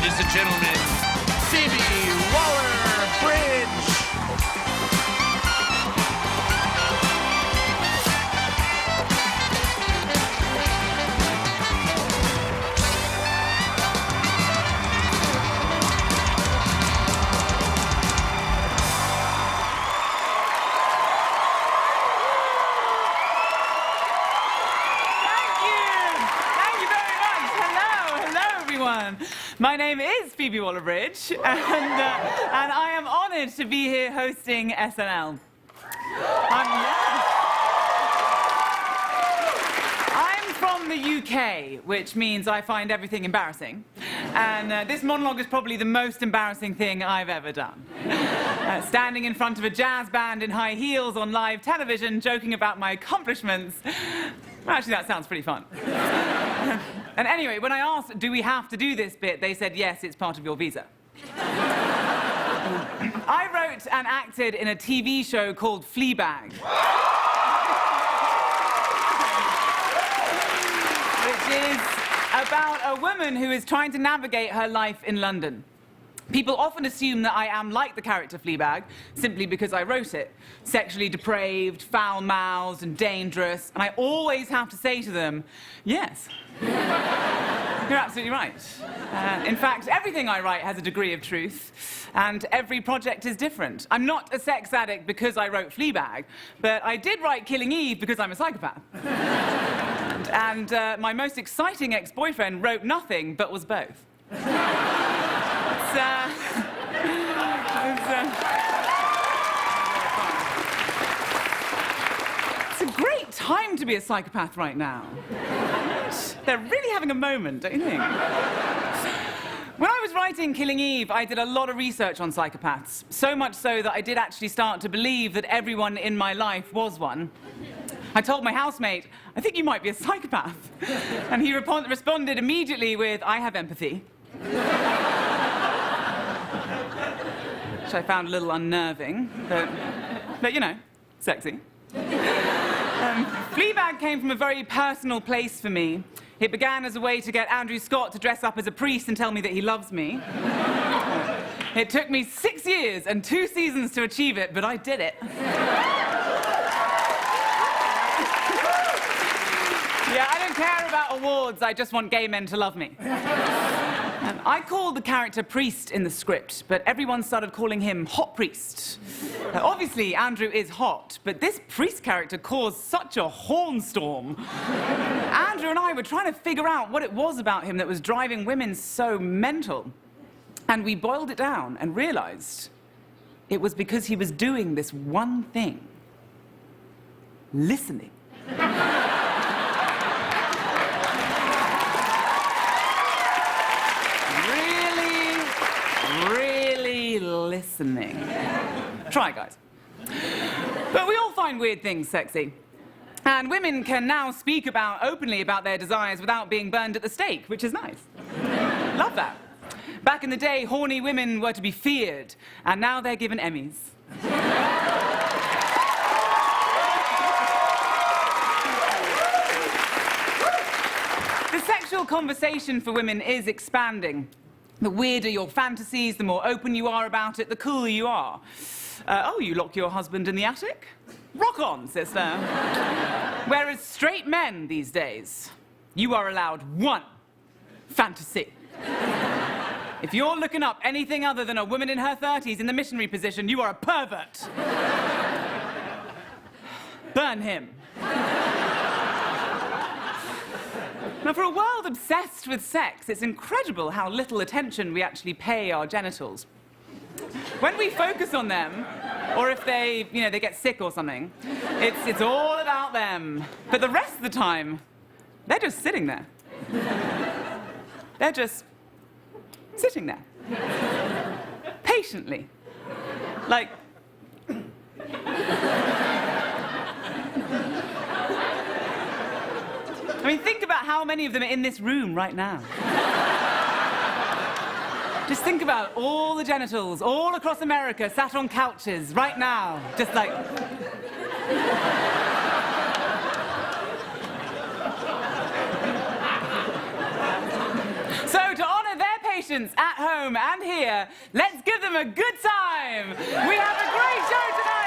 ladies and gentlemen, Phoebe Waller-Bridge. My name is Phoebe Waller-Bridge, and I am honoured to be here hosting SNL. I'm from the UK, which means I find everything embarrassing. And this monologue is probably the most embarrassing thing I've ever done. Standing in front of a jazz band in high heels on live television, joking about my accomplishments. Well, actually, that sounds pretty fun. And anyway, when I asked, do we have to do this bit, they said, yes, it's part of your visa. I wrote and acted in a TV show called Fleabag. Which is about a woman who is trying to navigate her life in London. People often assume that I am like the character Fleabag, simply because I wrote it. Sexually depraved, foul-mouthed, and dangerous. And I always have to say to them, yes. You're absolutely right. In fact, everything I write has a degree of truth, and every project is different. I'm not a sex addict because I wrote Fleabag, but I did write Killing Eve because I'm a psychopath. And my most exciting ex-boyfriend wrote nothing, but was both. It's a great time to be a psychopath right now. They're really having a moment, don't you think? When I was writing Killing Eve, I did a lot of research on psychopaths. So much so that I did actually start to believe that everyone in my life was one. I told my housemate, I think you might be a psychopath. And he responded immediately with, I have empathy. Which I found a little unnerving, but you know, sexy. Fleabag came from a very personal place for me. It began as a way to get Andrew Scott to dress up as a priest and tell me that he loves me. It took me 6 years and 2 seasons to achieve it, but I did it. Yeah, I don't care about awards, I just want gay men to love me. I called the character Priest in the script, but everyone started calling him Hot Priest. Obviously, Andrew is hot, but this Priest character caused such a hornstorm. Andrew and I were trying to figure out what it was about him that was driving women so mental. And we boiled it down and realized it was because he was doing this one thing: listening. Listening. Try, guys. But we all find weird things sexy. And women can now speak openly about their desires without being burned at the stake, which is nice. Love that. Back in the day, horny women were to be feared, and now they're given Emmys. The sexual conversation for women is expanding. The weirder your fantasies, the more open you are about it, the cooler you are. Oh, you lock your husband in the attic? Rock on, sister. Whereas straight men these days, you are allowed one fantasy. If you're looking up anything other than a woman in her 30s in the missionary position, you are a pervert. Burn him. Now, for a world obsessed with sex, it's incredible how little attention we actually pay our genitals. When we focus on them, or if they get sick or something, it's all about them. But the rest of the time, they're just sitting there. They're just sitting there. Patiently. Like... I mean, think about how many of them are in this room right now. Just think about all the genitals all across America sat on couches right now, just like... So, to honor their patience, audience at home and here, let's give them a good time. We have a great show tonight.